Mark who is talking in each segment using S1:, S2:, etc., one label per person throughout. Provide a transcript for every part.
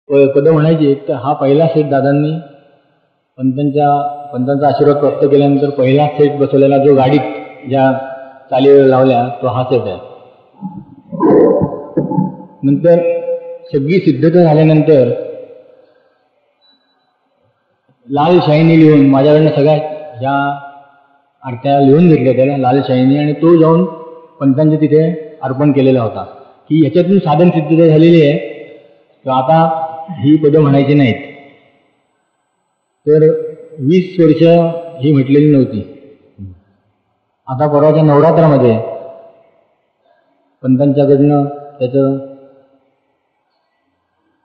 S1: पदं म्हणायची. तर हा पहिला सेट दादांनी पंतांचा आशीर्वाद प्राप्त केल्यानंतर पहिला सेट बसवलेला जो गाडीत ज्या चालीवर लावल्या तो हा सेट आहे. नंतर सगळी सिद्धता झाल्यानंतर लाल शाईनी लिहून माझ्याकडनं सगळ्या ह्या आरत्या लिहून घेतल्या त्याला लाल शाईनी, आणि तो जाऊन पंतांच्या तिथे अर्पण केलेला होता की ह्याच्यातून साधन सिद्धता झालेली आहे किंवा आता ही पदं म्हणायची नाहीत. तर 20 वर्ष ही म्हटलेली नव्हती. आता परवाच्या नवरात्रामध्ये पंतांच्याकडनं त्याचं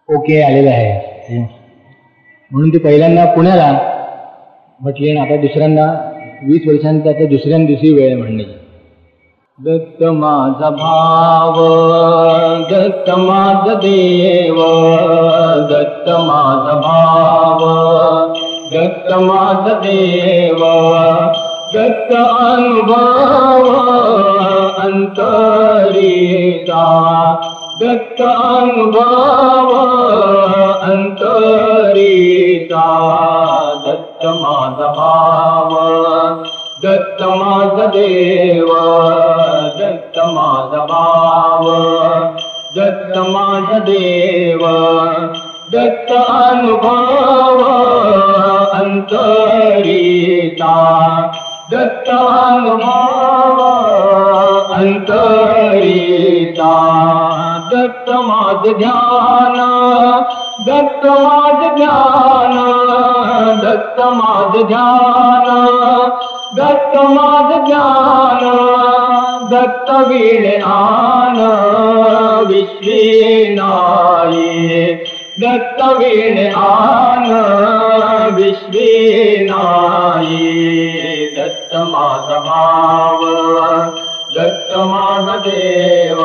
S1: ओके आलेलं आहे, म्हणून ती पहिल्यांदा पुण्याला म्हटली आणि आता दुसऱ्यांदा 20 वर्षांनी आता दुसऱ्या दिवशी वेळ म्हणण्याची. दत्त माझा भाव दत्त माझा देव, दत्त माझा भाव दत्त माझा देव, दत्त अनुभव अंतरीचा, दत्त अनुभव अंतरीचा, दत्त माझा भाव दत्त माझा देव, दत्त माझा भाव दत्त माझा देव, दत्त अनुभव अंतरीचा, दत्त अनुभव अंतरीचा, दत्त माझ ध्यान, दत्त माझ ध्यान, दत्त माझ ध्यान, दत्त माझ ध्यान, दत्त वीणान विश्वी नाये, दत्त वीणान विश्वी नाये, दत्त माझा भाव दत्त माझा देव,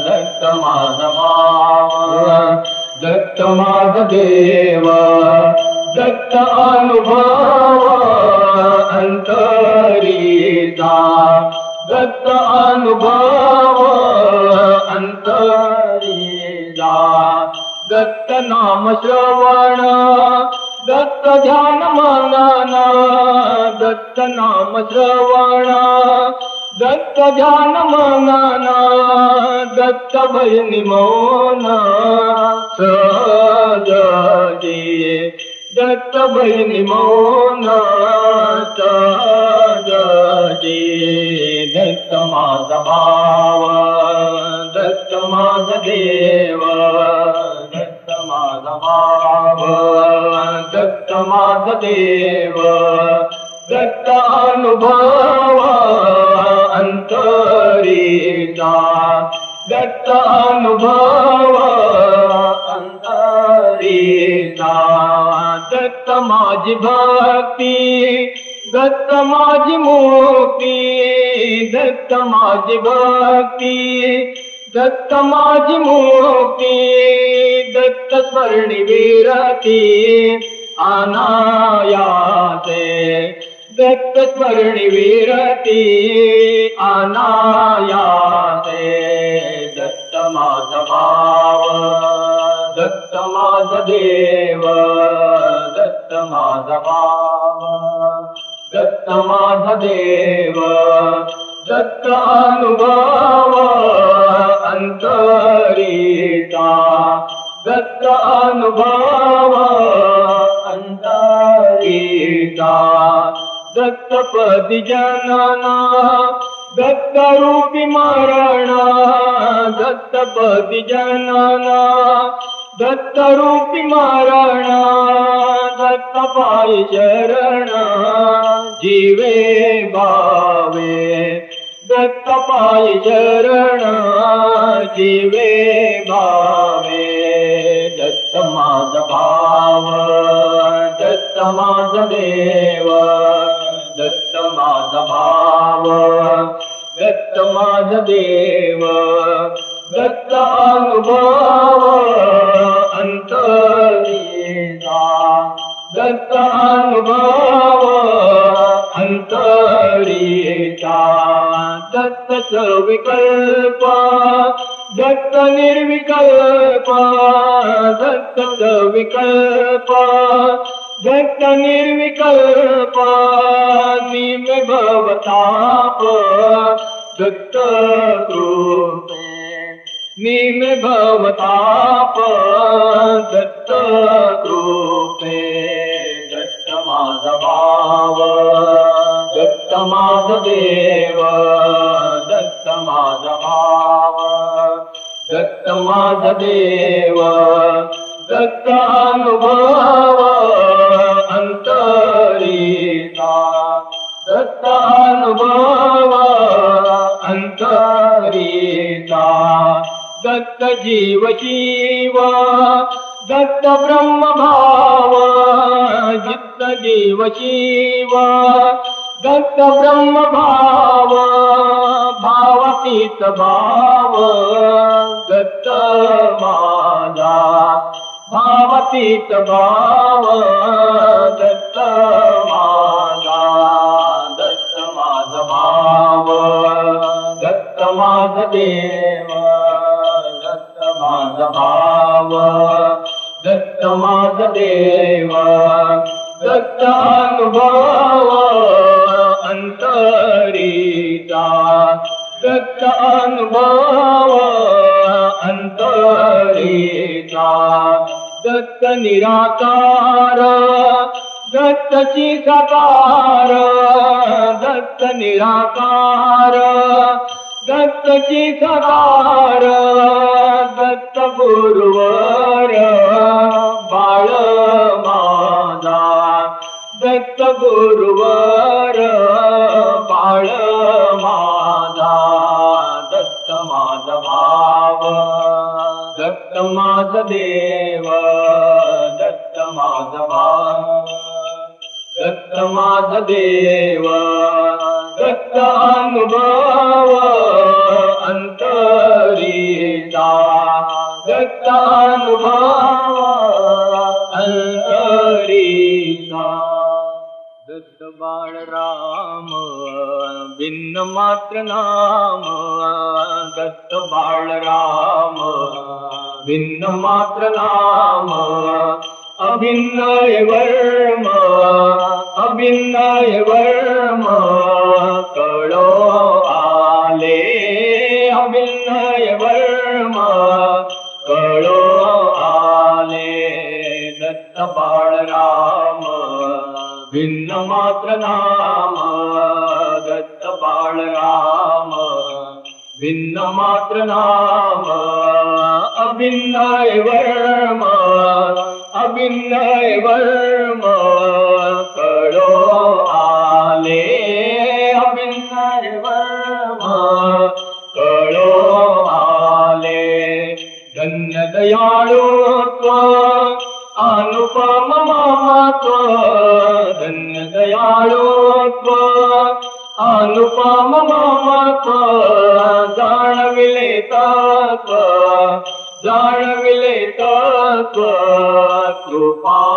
S1: दत्त माझा भाव दत्त माझा देव, दत्त अनुभव अंतरीचा, दत्त अनुभव अंतरीचा, दत्त नाम श्रवण, दत्त ध्यान मनन, दत्त नाम श्रवण, दत्त ध्यान मनन, दत्त भजनी मौन सहजते, दत्त भजनी मौन सहजते, दत्त माझा भाव दत्त माझा देव, दत्त माझा भाव दत्त माझा देव, दत्त अनुभव अंतरीचा, दत्त अनुभव अंतरीचा, दत्त माझी भक्ती, दत्त माझी मुक्ती, दत्त माझी भक्ती, दत्त माझी मुक्ती, दत्त स्मरणी विरती अनायासे, दत्त स्मरणी विरती अनायासे, दत्त माझा भाव दत्त माझा देव, दत्त माझा भाव दत्त माझा देव, दत्त अनुभव अंतरीचा, दत्त अनुभव अंतरीचा, दत्त पदी जनन, दत्त रूपी मरण, दत्त पदी जनन, दत्त रूपी मरण, दत्त पायी शरण जीवे भावे, दत्त पायी शरण जीवे भावे, दत्त माझा भाव दत्त माझा देव, दत्त माझा भाव दत्त माझा देव, दत्त अनुभव अंतरीचा, दत्त अनुभव अंतरीचा, दत्त सर्वविकल्प, दत्त निर्विकल्प,
S2: दत्त विकल्प दत्त निर्विकल्प निम भवताप दत्त कृपे निम भवताप दत्त कृपे दत्त माझा भाव दत्त माझा देव दत्त माझा भाव दत्त माझा देव दत्त अनुभव अंतरीचा दत्त अनुभव अंतरीचा दत्त जीव शिव दत्त ब्रह्म भाव जित्त जीव शिव दत्त ब्रह्म भाव भावातीत भाव दत्त माझा भावातीत भाव दत्त माझा दत्त माझा भाव दत्त माझा देव दत्त माझा भाव दत्त माझा देव दत्त अनुभव अंतरीचा दत्त अनुभव अंतरीचा दत्त निराकार दत्तची साकार दत्त निराकार दत्तची साकार दत्त गुरुवर बाळ माझा दत्त गुरुवर बाळ माझा दत्त माझा भाव दत्त माझा देव दत्त माझा भाव दत्त माझा देव दत्त अनुभव अंतरीचा दत्त अनुभव अंतरीचा दत्त बाळराम भिन्न मात्र नाम दत्त बाळराम भिन्न मात्र नाम अभिनय वर्म अभिनय वर्म कळो आले अभिनय वर्म कळो आले दत्त बाळराम भिन्न मात्र नाम दत्त बाळराम भिन्न मात्र नाम अभिनय वर्म अभिनय वर्म कळो आले अभिनय वर्म कळो आले धन्य दयाळुत्व अनुपम ममत्व धन्य दयाळुत्व अनुपम ममत्व जाणविले तत्व जाणविले तत्व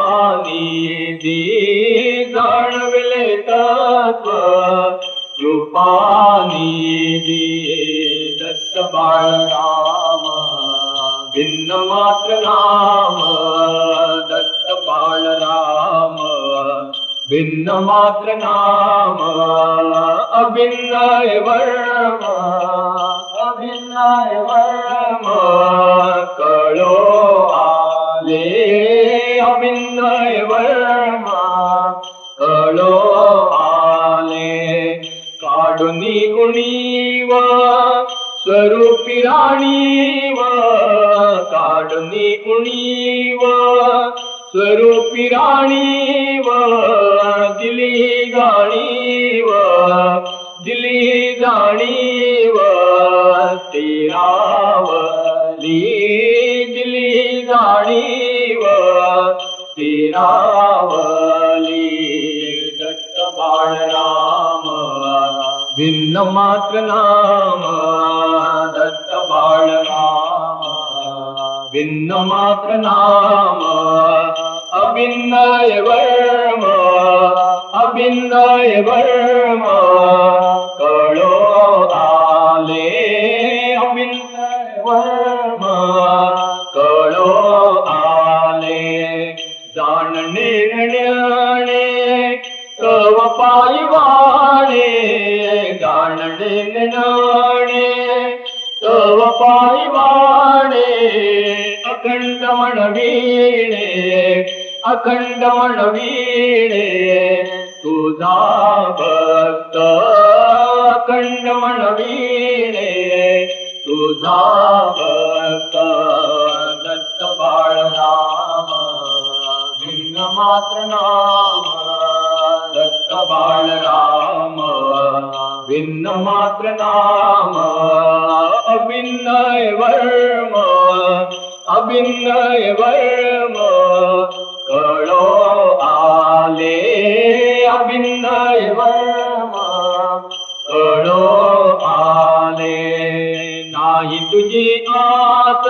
S2: कृपानिधी जाणविले तत्व कृपानिधी दत्त बाळराम भिन्न मात्र नाम दत्त बाळराम भिन्न मात्र नाम अभिनय वर्म अभिनय वर्म कळो आले अभिनय वर्म कळो आले काढुनी उणीव स्वरूपी राणीव काढुनी उणीव स्वरूपी राणीव दिली जाणीव दिली जाणीव तेरावली दिली जाणीव तेरावली दत्त बाळराम भिन्न मात्र नाम दत्त बाळराम भिन्न मात्र नाम अभिनय वर्म अभिनय वर्म कळो आले अभिनय वर्म कळो आले नेण्याने कव पायी वाणे गाणडे नेण्याने कव पायी वाणे अखंड म्हणविणे अखंड म्हणविणे तुझा भक्त अखंड म्हणविणे तुझा भक्त दत्त बाळराम भिन्न मात्र नाम दत्त बाळराम भिन्न मात्र नाम अभिनय वर्म अभिनय वर्म कळो आले अभिनय वर्म कळो आले नाही तुझी आत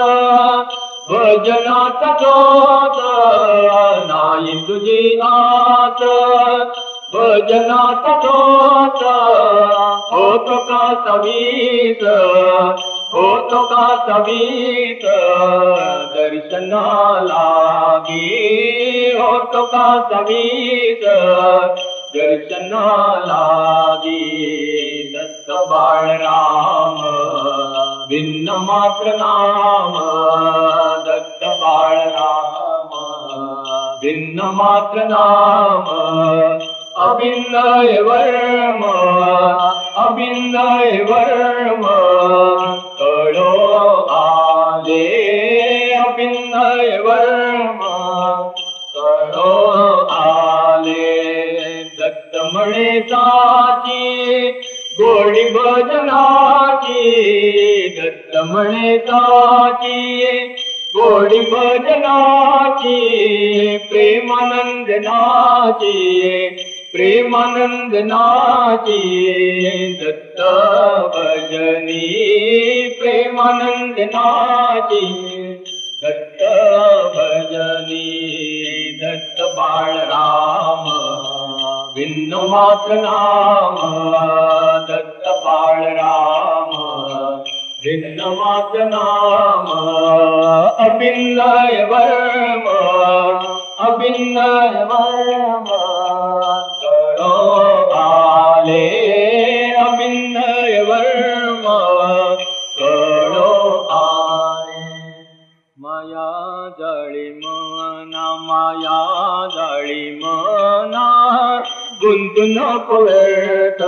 S2: भजनात जोत नाही तुझी आत भजनात जोत होतो का सवीत होतो का सवीत दर्शनाला गे होतो का सवीत दर्शनाला गे दत्त बाळराम भिन्न मात्र नाम दत्त बाळराम भिन्न मात्र नाम अभिनय वर्म अभिनय वर्म कळो आले अभिनय वर्म कळो आले दत्त म्हणे साची गोडी भजनाची दत्त म्हणे साची गोडी भजनाची प्रेमानंदनाची प्रेमानंदनाची दत्त भजनी प्रेमानंदनाची दत्त भजनी दत्त बाळराम भिन्न मात्र नाम दत्त बाळराम भिन्न मात्र नाम अभिनय वर्म अभिनय वर्म कळो आले अभिनय वर्म कळो आले माया जाळी मना माया जाळी मना गुंतू नको व्यर्थ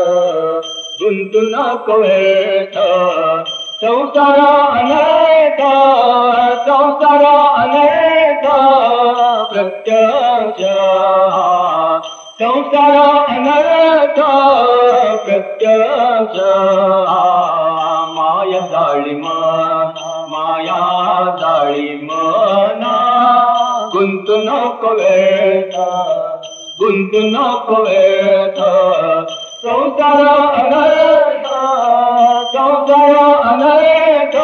S2: गुंतू नको व्यर्थ संसार अनर्थ संसार अनर्थ प्रत्यक्ष संसार अनर्थ प्रत्यक्ष माया जाळी मना माया जाळी मना गुंतू नको व्यर्थ गुंतू नको व्यर्थ संसार अनर्थ संसार अनर्थ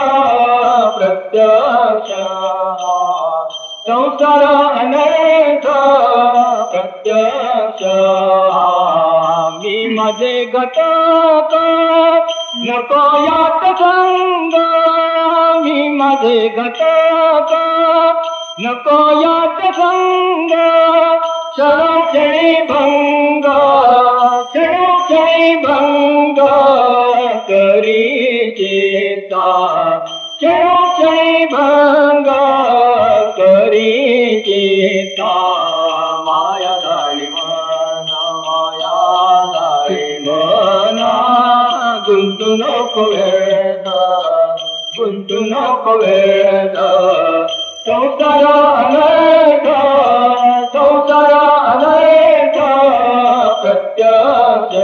S2: प्रत्यक्ष संसार अनर्थ प्रत्यक्ष मी माझे घटक नको यात संग मी माझे घटक नको यात संग क्षणी भंग क्षणी भंग करी चेता क्षणी भंग करी चेता माया जाळी मना माया जाळी मना गुंतू नको व्यर्थ गुंतू नको व्यर्थ संसार अनर्थ संसार अनर्थ प्रत्यक्ष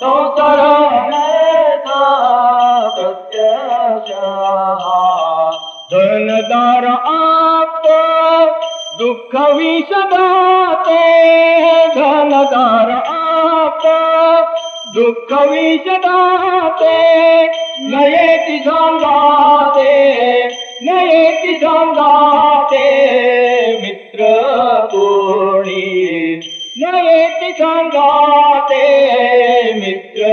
S2: संसार अनर्थ प्रत्यक्ष धनदार आप्त दुःख विषदाते धनदार आप्त दुःख विषदाते नयेति सांगाते नयेति सांगाते मित्र कोणी नयेति सांगाते मित्र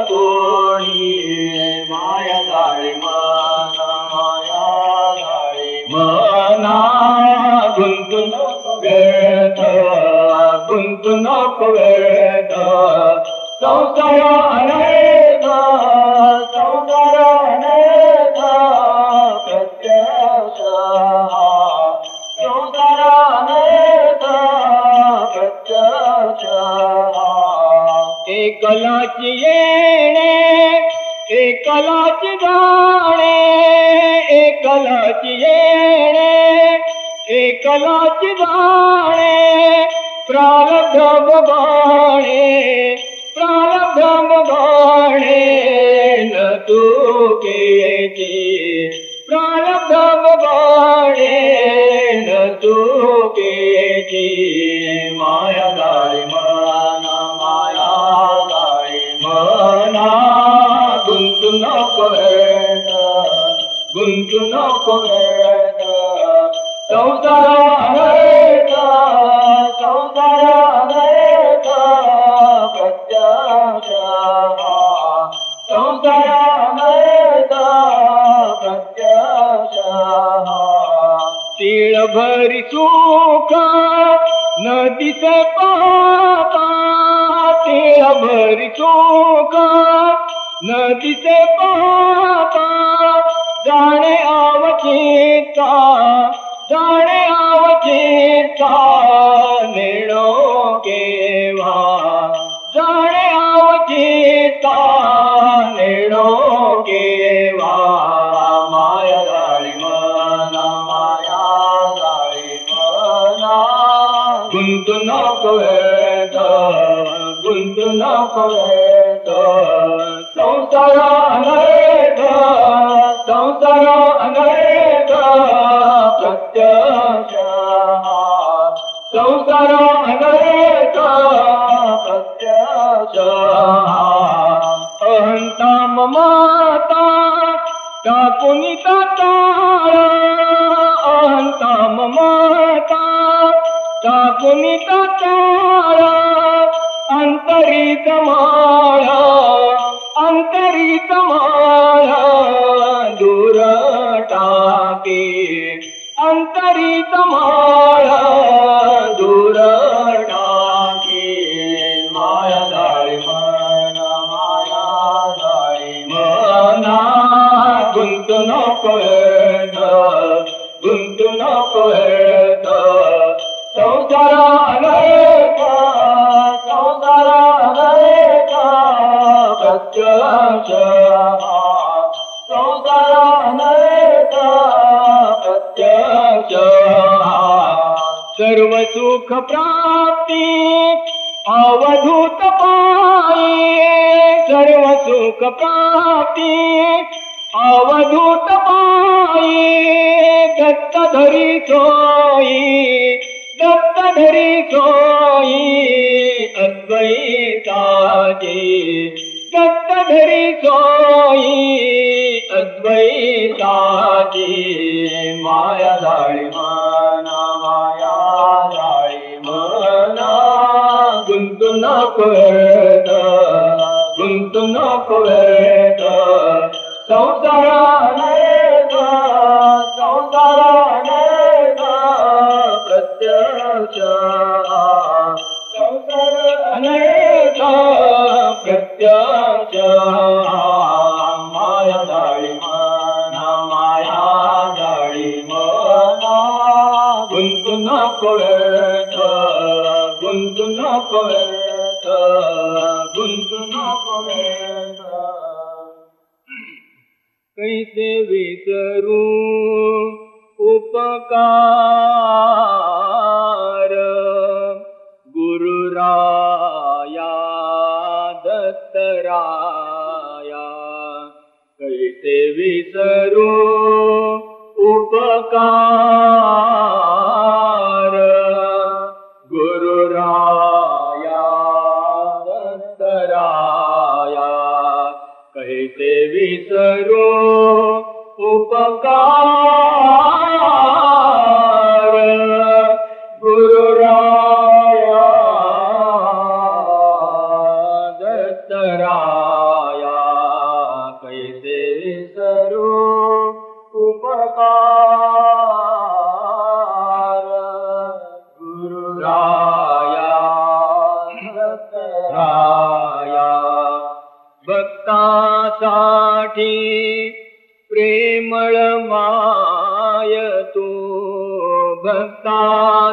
S2: कोणी माया जाळी मना माया जाळी मना गुंतू नको व्यर्थ गुंतू नको व्यर्थ संसार अनर्थ संसार अनर्थ प्रत्यक्ष संसार अनर्थ प्रत्यक्ष एकलाची येणे एकलाची जाणे एकलाची येणे एकलाची जाणे प्रारब्ध भोगाणे प्रारब्ध भोगाणे न चुकेची प्रारब्ध भोगाणे न चुकेची माया गाळी मना माया गाळी मना गुंतू नको व्यर्थ गुंतू नको व्यर्थ संसार अनर्थ संसार अनर्थ प्रत्यक्ष संसार अनर्थ प्रत्यक्ष तीळ भरी सुख न दिसे पापा तीळ भरी सुख न दिसे पापा जाणे अवचिता जाणे अवचिता निर्णो केव्हा जाणे अवचिता निर्णो केव्हा माया गाळी मना माया गाळी मना गुंतू नको व्यर्थ गुंतू नको व्यर्थ संसार अनर्थ संसार अनर्थ प्रत्यक्ष संसार अनर्थ प्रत्यक्ष अहंता ममता टाकुनी ताळ अहंता ममता टाकुनी ताळ अंतरित माळ अंतरित माळ दूर टाके अंतरित माळ दूर टाके माया गाळी मना माया गाळी मना गुंतू नको व्यर्थ गुंतू नको व्यर्थ संसार अनर्थ संसार अनर्थ प्रत्यक्ष संसार अनर्थ प्रत्यक्ष सर्व सुख प्राप्ती अवधूत पायी सर्व सुख प्राप्ती अवधूत पायी दत्त धरी सोयी दत्त धरी सोयी अद्वैताची दत्त धरी सोयी अद्वैताची माया गाळी मना माया गाळी मना गुंतू नको व्यर्थ गुंतू नको व्यर्थ संसार अनर्थ संसार अनर्थ प्रत्यक्ष संसार अनर्थ प्रत्यक्ष माया गाळी मना माया गाळी मना गुंतू नको व्यर्थ गुंतू नको व्यर्थ गुंतू नको व्यर्थ कैसे विसरू उपकार गुरुराया दत्तराया कैसे विसरू उपकार गुरुराया दत्तराया कैसे विसरू उपकार गुरुराया दत्तराया कैसे विसरू उपकार राया राया भक्तासाठी प्रेमळ माय तू भक्तासाठी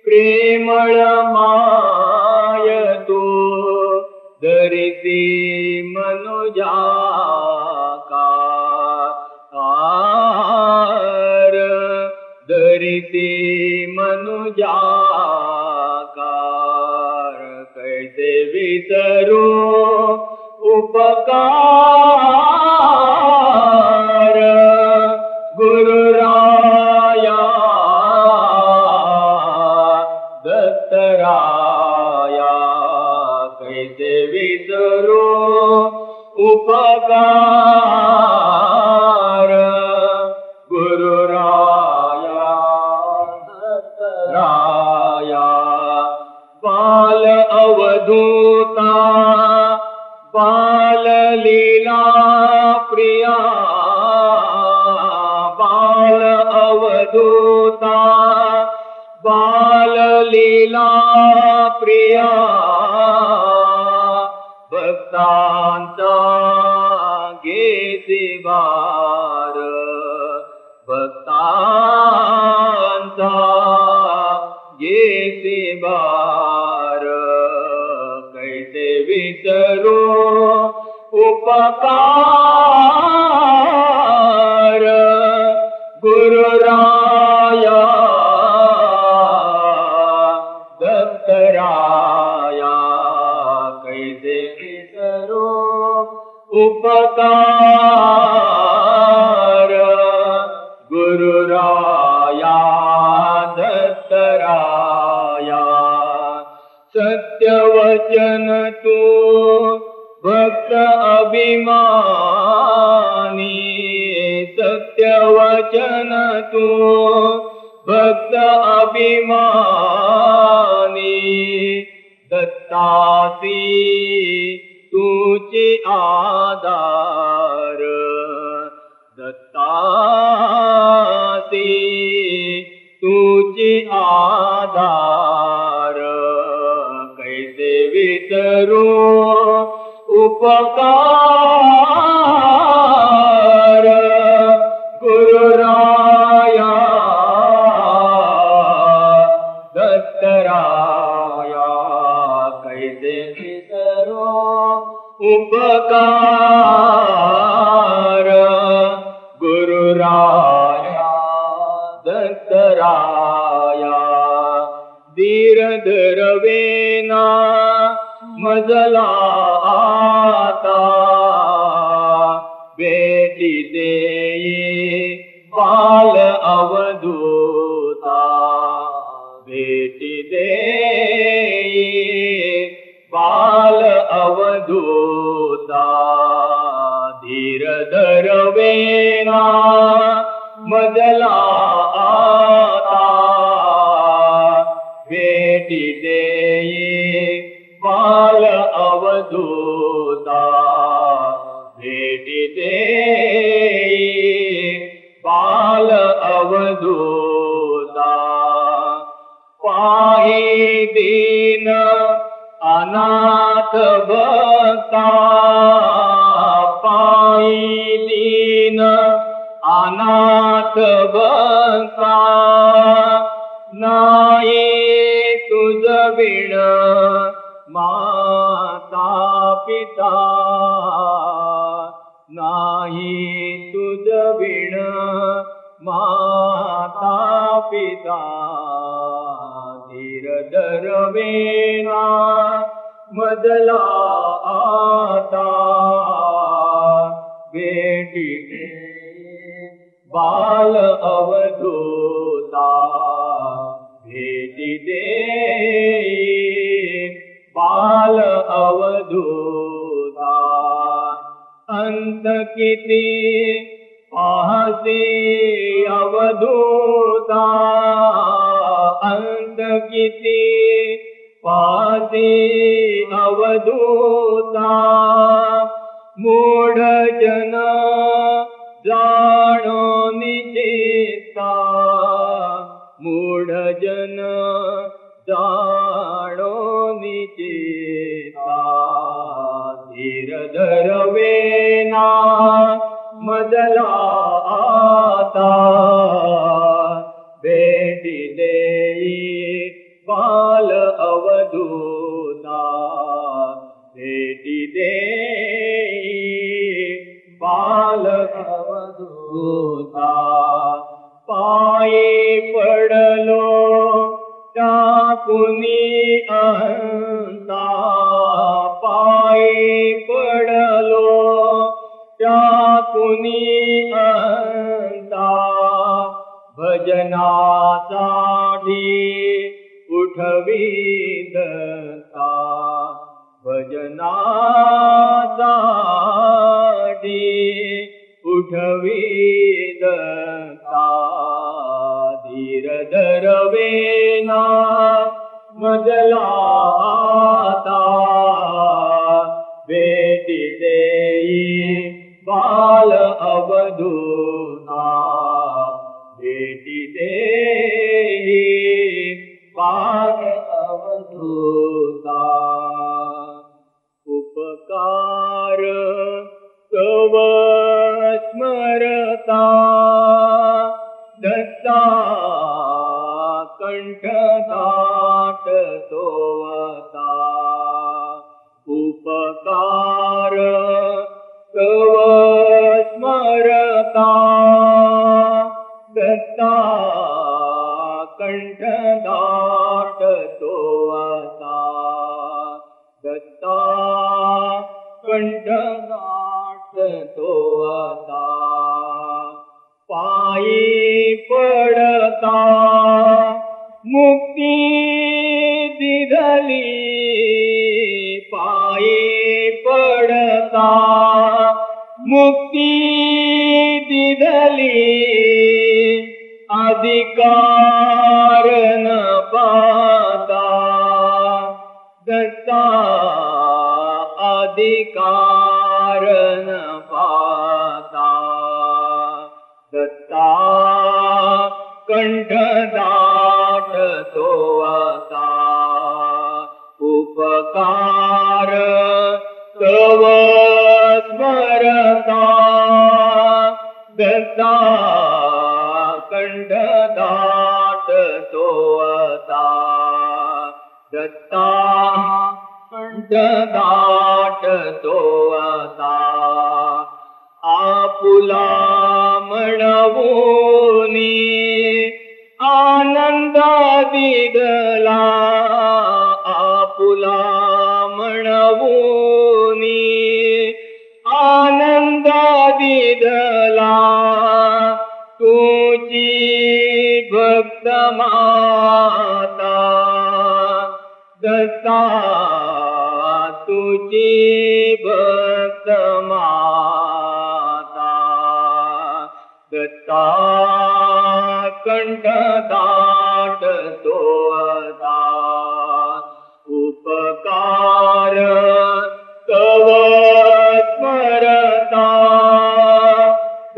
S2: प्रेमळ माय तू दरिती मनुजाकार दरिती मनुजाकार कैसे विसरू उपकार गुरुराया दत्तराया कैसे विसरू उपकार गुरुराया दत्तराया बाल अवधूता बाल लीला प्रिया बाल अवधूता बाल लीला प्रिया भक्तांचा घेसी बार भक्तांचा घेसी बार कैसे विसरू उपकार गुरुराया दत्तराया कैसे विसरू उपकार गुरुराया दत्तराया सत्यवचन तू भक्त अभिमानी सत्यवचन तू भक्त अभिमानी दत्तासी तुझे आधार दत्तासी तुझे आधार कैसे विसरू उपकार गुरुराया दत्तराया कैसे विसरू उपकार गुरुराया दत्तराया धीर धरवेना मजला आता भेटी देई बाल अवधूता भेटी देई बाल अवधूता धीर धरवेना मजला आता भेटी देई बाल अवधूता भेटी देई बाल अवधूता पाही दीन अनाथ भक्ता पाही दीन अनाथ भक्ता नाही तुझ विण माता पिता नाही तुझ विण माता पिता धीर धरवेना मजला आता भेटी बाल अवधूता भेटी देई बाल अवधूता अंत किती पाहसी अवधूता अंत किती पाहसी अवधूता मूढ जन जाणो निचिता मूढ जन जाणो निचेता धीर धरवेना मजला आता भेटी देई बाल अवधूता भेटी देई बाल अवधूता पायी पडलो टाकुनी अहंता पायी पडलो टाकुनी अहंता भजनासाठी उठवी दत्ता भजनासाठी उठवी दत्ता धीर धरवेना मजला आता भेटी देई बाल अवधूता भेटी देई बाल अवधूता उपकार तव स्मरता दत्ता कंठ दाट सोवता उपकार तव स्मरता दत्ता कंठ दाट सोवता दत्ता कंठ दाट सोवता पायी पडता मुक्ती दिधली पायी पडता मुक्ती दिधली अधिकार न पाता दत्ता अधिकार न पाता दत्ता कंठ दाट सोवता उपकार तव स्मरता दत्ता कंठ दाट सोवता दत्ता कंठ दाट सोवता आपुला म्हणवूनी आनंद दिदला आपुला म्हणवूनी आनंद दिदला तुझी भक्त माता दत्ता तुझी भक्त माता दत्ता कंठ दाट सोवता उपकार तव स्मरता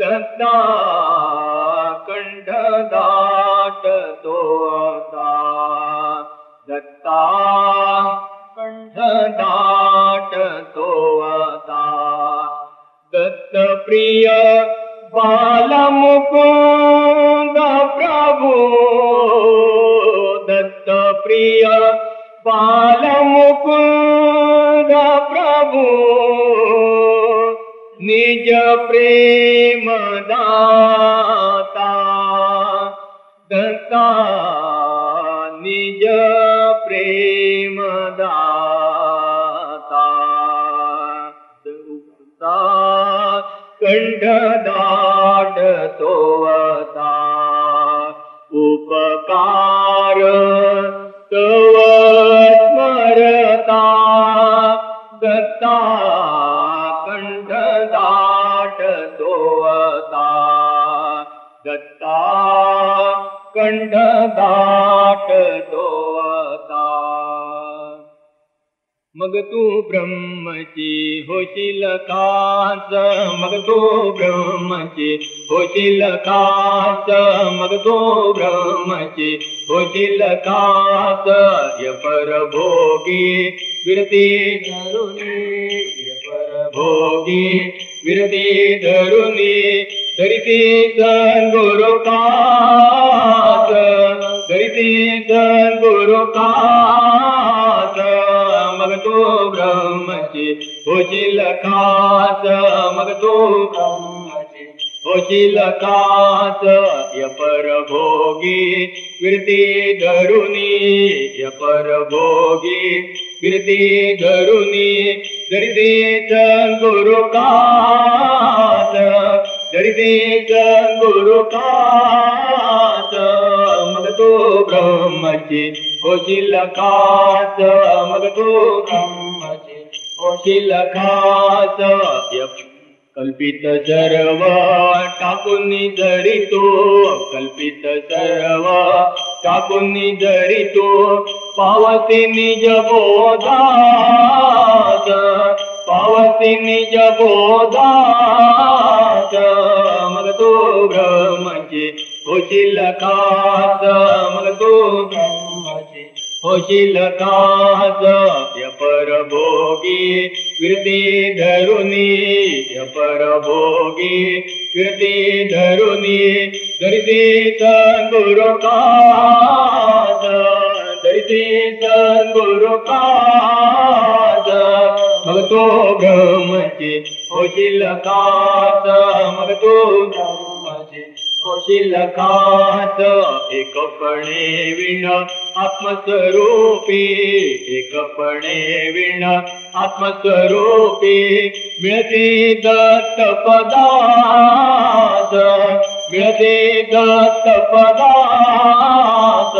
S2: दत्ता कंठ दाट सोवता दत्ता कंठ दाट सोवता दत्त प्रिय बाल मुकुंद प्रभु दत्त प्रिय बाल मुकुंद प्रभु निज प्रेम दाता दत्ता निज प्रेम दाता कंठ दाट सोवता उपकार तव स्मरता दत्ता कंठ दाट सोवता दत्ता कंठ दाट सोवता मग तू ब्रह्मची होशील काच, मग तू ब्रह्मची होशील काच, मग तू ब्रह्मची होशील काच. परभोगी विरती धरुनी, परभोगी विरती धरुनी, धरिती सद्गुरु काच, धरिती सद्गुरु काच. मग तू ब्रह्मची होशील काच, मग तू ब्रह्मची होशील काच. परभोगी विरती धरुनी, परभोगी विरती धरुनी, धरिती सद्गुरु काच, धरिती सद्गुरु काच. मग तू ब्रह्मची होशील काच, मग तू ब्रह्मची होशील काच. कल्पित सर्व टाकून धरितो, कल्पित सर्व टाकून धरितो, पावती निज बोधात, पावती निज बोधात. मग तू ब्रह्मची होशील काच, मग तू ब्रह्मची होशील काच. परभोगी विरती धरुनी, परभोगी विरती धरुनी, धरिती सद्गुरु काच, धरिती सद्गुरु काच. मग तू ब्रह्मची होशील काच, मग तू ब्रह्मची होशील काच. एकपणे विण आत्मस्वरूपी, एकपणे विण आत्मस्वरूपी, मिळते दत्त पदार्थ, मिळते दत्त पदार्थ.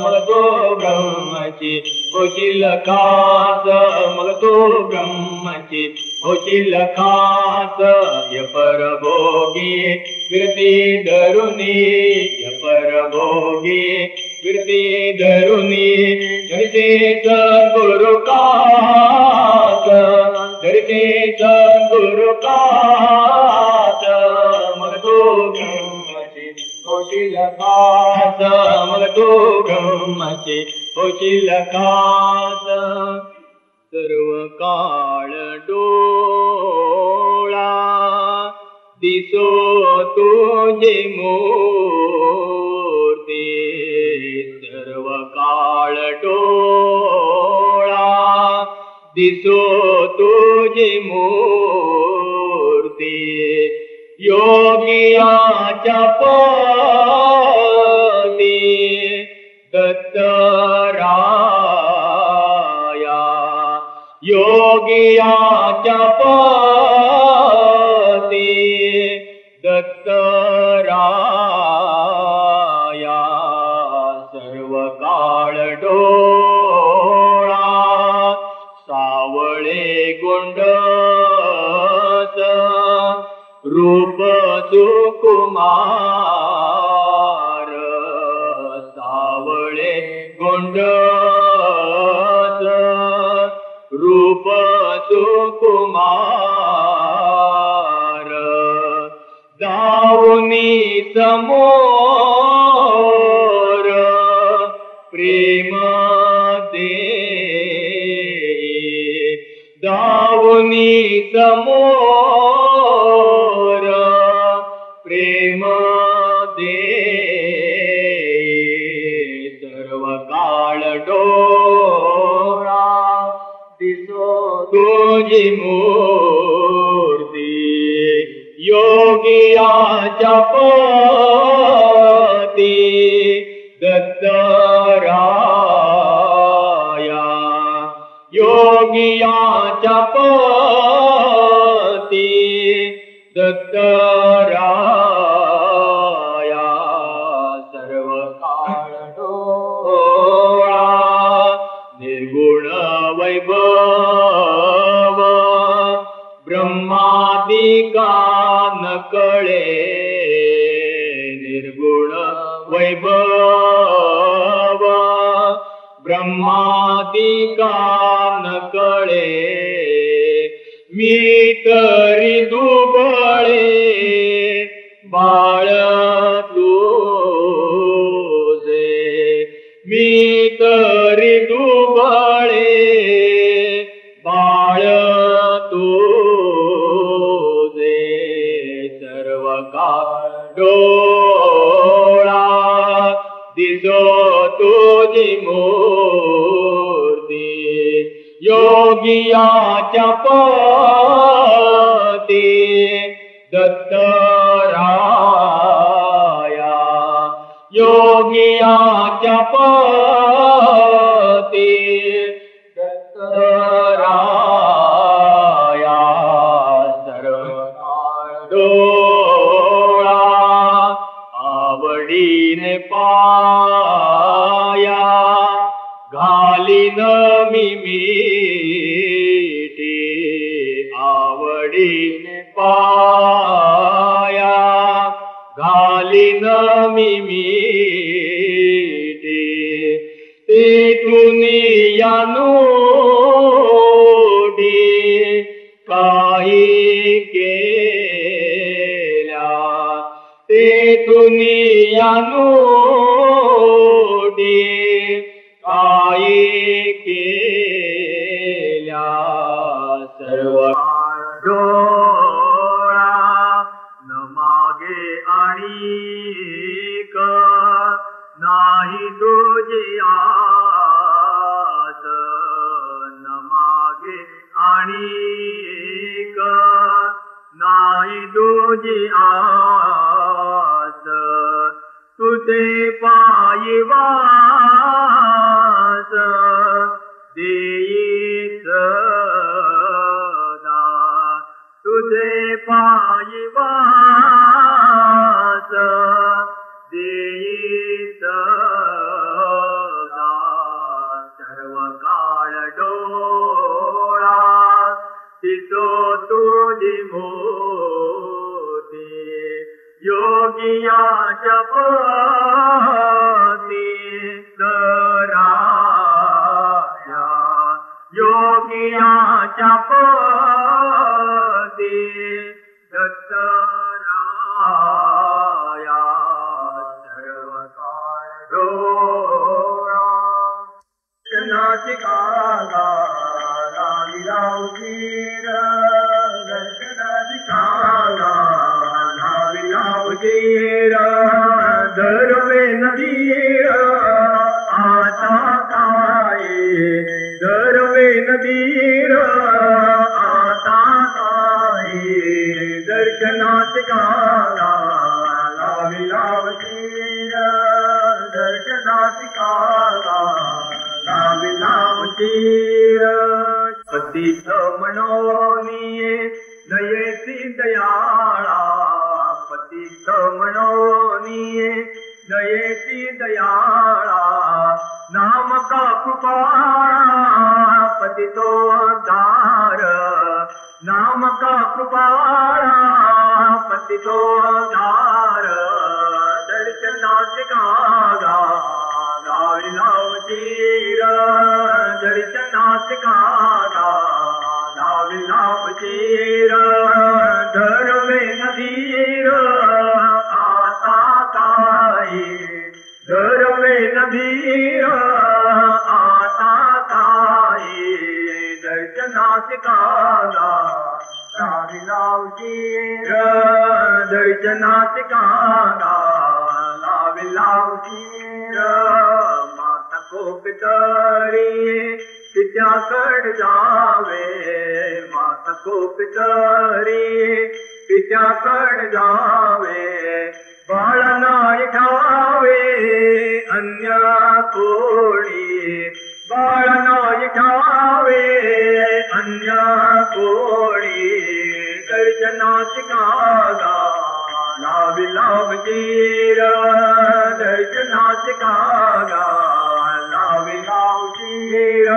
S2: मग तू ब्रह्मची होशील काच, मग तू ब्रह्मची होशील काच. परभोगी विरती धरुनी, परभोगी विरती धरुनी, धरिती सद्गुरु काच, धरिती सद्गुरु काच. मग तू ब्रह्मची होशील काच, मग तू ब्रह्मची होशील काच. सर्व काळ डोळा दिसो तुझी मूर्ती, सर्व काळ डोळा दिसो तुझी मूर्ती. योगियाच्या पती दत्तराया, योगियाच्या पती दत्तराया. सर्व काळ डोळा सावळे गोंडस, रूप सुकुमार, सावळे गोंडस, रूप सुकुमार. दावुनी समोर प्रेम देई, दावुनी समोर प्रेम देई. सर्व काळ डोळा दिसो तुझी मूर्ती. योगियाच्या पती दत्तराया, योगियाच्या पती दत्तराया. सर्व काळ डोळा निर्गुण वैभव, ब्रह्मादिका न कळे, निर्गुण वैभव, ब्रह्मादिका न कळे मी तरी दुबळे बाळ तुझे मी तरी दुबळे बाळ तुझे सर्व काळ डोळा दिसो तुझी मूर्ती योगियाच्या पती दत्तराया योगियाच्या पती दत्तराया सर्व डोळा आवडीने पाया घालीन मी मिठी आवडीने पाया घालीन मी मिठी तेथून यानुडी काही केल्या तेथून यानुडी काही केल्या सर्व डोळा न मागे आणि नाही तुझी आस न मागे आणि नाही तुझी आस तुझे पायी वास देई सदा तुझे पायी वास देई सदा सर्व काळ डोळा दिसो तुझी मूर्ती योगियाच्या पती दत्तराया योगियाच्या पती दत्तराया सर्व काळ डोळा दर्शनाची कागा लाविला उजीर दर्शनाची कागा लाविला उजीर धरवे नदीर आता काय धरवे नदीर आता काय दर्शनाची कागा लाविला उजीर दर्शनाची कागा लाविला उजीर पतित मनोनिये नयेसी दयाळा पतित मनोनिये नयेसी दयाळा नाम का कृपाळा पतितो दार नाम का कृपाळा पतितो दार दर्शनाची कागा लाविला उजीर दर्शनाची कागा लाविला उजीर धरवे नदीर आता काय धरवे नदीर आता काय दर्शनाची कागा लाविला उजीर दर्शनाची कागा लाविला उजीर माता कोपितरी तिच्याकडे जावे माता कोपितरी तिच्याकडे जावे बाळ नाही ठावे अन्य कोणी बाळ नाही ठावे अन्य कोणी दर्शनाची कागा लाविला उजीर दर्शनाची कागा लाविला उजीर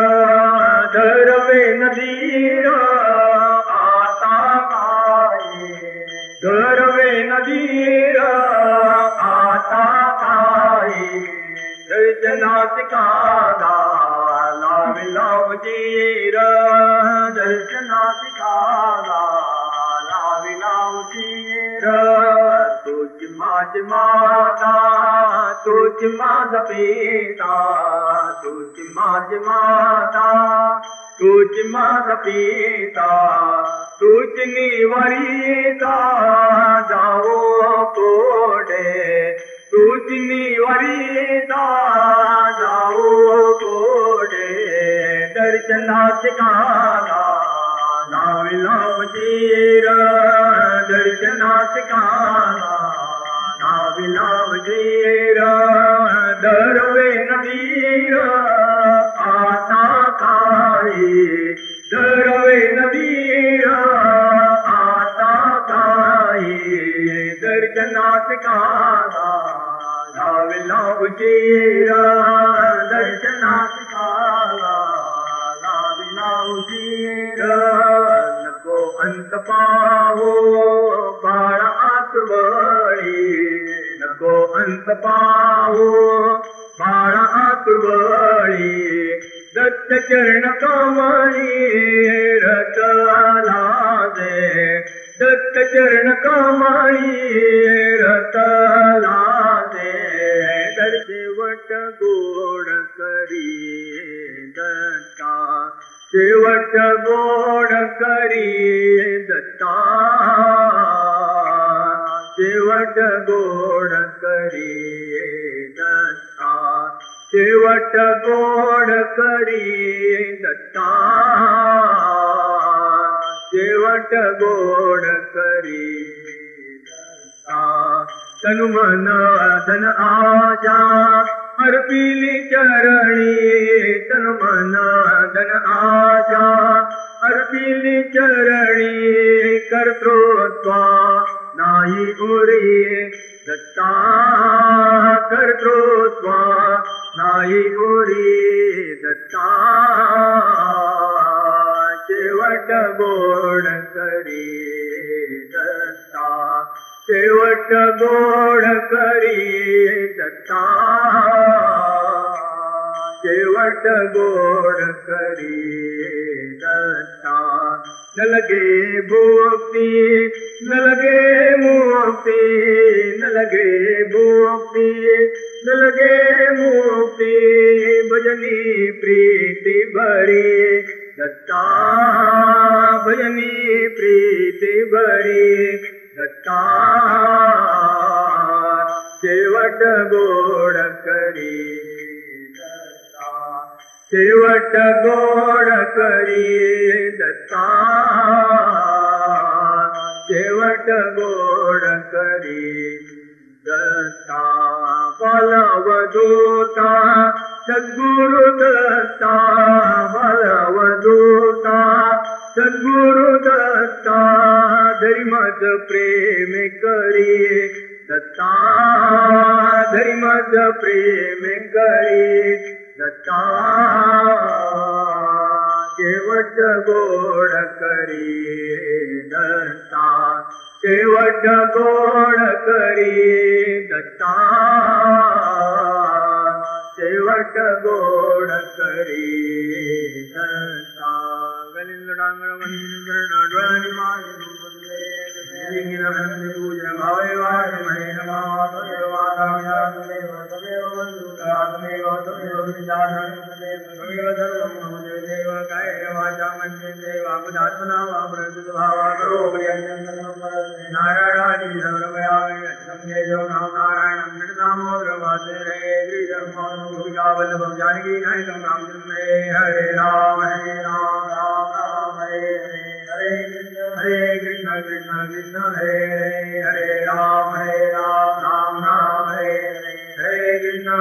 S2: धरवे नदीर आता काय धरवे नदीर आता काय दर्शनासिका लाविलाव चीर दर्शनासिका लाविलाव चीर तुझ माझ माता तुझ माझ पिता तुझ माझ माता तुझ माझ पिता तुझ निवरिता जाओ कोडे तुझ निवरिता जाओ कोडे दर्शनासिका लाविलाव चीर दर्शनासिका लाविलाव चीर दरवे नदीर आता काही दरवे नदीर आता काही दर्शनासिका लाविलाव चीर दर्शनासिका लाविलाव चीर नको अंत पाहो बाळा आतुरवळी नको अंत पाहो बाळा आतुरवळी दत्त चरण कमळी रतला दे दत्त चरण कमळी रतला दे शेवट गोड करी दत्ता शेवट गोड करी दत्ता शेवट गोड करी दत्ता शेवट गोड करी दत्ता शेवट गोड करी दत्ता तनु मन धन आशा अर्पिली चरणी तनु मन धन आशा अर्पिली चरणी कर्तृत्वा नाही उरी दत्ता कर्तृत्वा नाही उरी दत्ता शेवट गोड करी दत्ता शेवट गोड करी दत्ता शेवट गोड करी दत्ता न लगे भोक्ती न लगे मुक्ती न लगे भोक्ती न लगे मुक्ती भजनी प्रीति भरी दत्ता भजनी प्रीति भरी दत्ता शेवट गोड करी दत्ता शेवट गोड करी दत्ता शेवट गोड करी दत्ता बलवदूता सद्गुरु दत्ता बलवदूता सद्गुरु दत्ता धर्मद प्रेम करी दत्ता धर्मद प्रेम करी दत्ता शेवट गोड करी दत्ता शेवट गोड करी दत्ता शेवट गोड करी दत्ता गलिंगडांगण वंदन डोळ्यानी माझे लिंगिन वंदे पूजन भावे वारे महे नमः तदेव आदाम्या तदेव तदेव वंदुता तदेव तदेव विचारं तदेव सर्वं नमो देव कायेन वाचा मन्येन वाक्पदात्मना वा प्रकृतिभावा करोमि नारायणादि सर्वमयामि संदेशो नाम नारायणं नृणामो द्रवासे रे श्रीधर्मो भूमिकावल्लभं जानकी नायकं रामचन्द्रे हरे राम राम हरे हरे हरे कृष्ण कृष्ण कृष्ण हरे हरे राम राम राम हरे हरे कृष्ण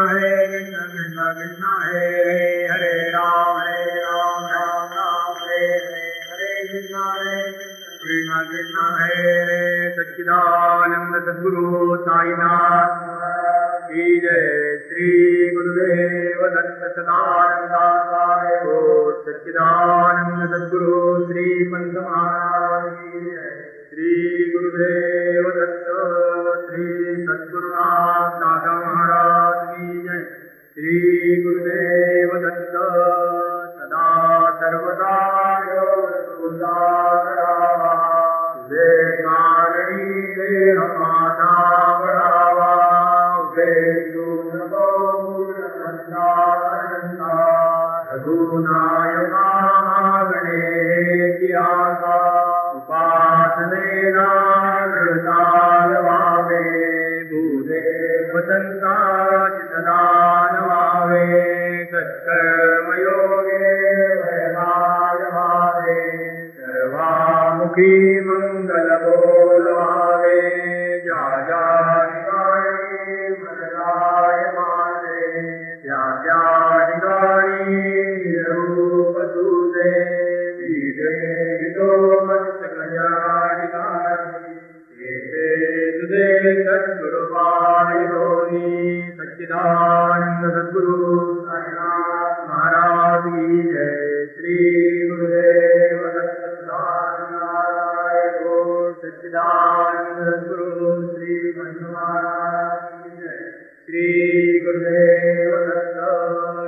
S2: कृष्ण कृष्ण हरे हरे राम राम राम हरे हरे कृष्ण कृष्ण कृष्ण हरे सच्चिदानंद सद्गुरु साईनाथ की जय श्री गुरुदेव दत्त सदानंदाय सच्चिदानंद सद्गुरु श्री पंत महाराज की जय श्री गुरुदेव दत्त श्री सद्गुरुनाथ दादा महाराज की जय श्री गुरुनाय गणेची आसा उपासनेना दृढताल व्हावे भूदेव संता चितदान व्हावे सत्कर्मयोगे वैराग्य व्हावे सर्वामुखी मंगल बोलवावे ज्या ज्या ठिकाणी मनराय माने त्या त्या ठिकाणी रूप तुझे विडे विदो मस्तकया ठिकाणी तेथे तुझे सद्गुरु पाय दोन्ही सच्चिदानंद सद्गुरु साईनाथ महाराज की जय श्री गुरुदेव दत्त नारायण सच्चिदानंद सद्गुरु श्री महाराज की जय श्री गुरुदेव दत्त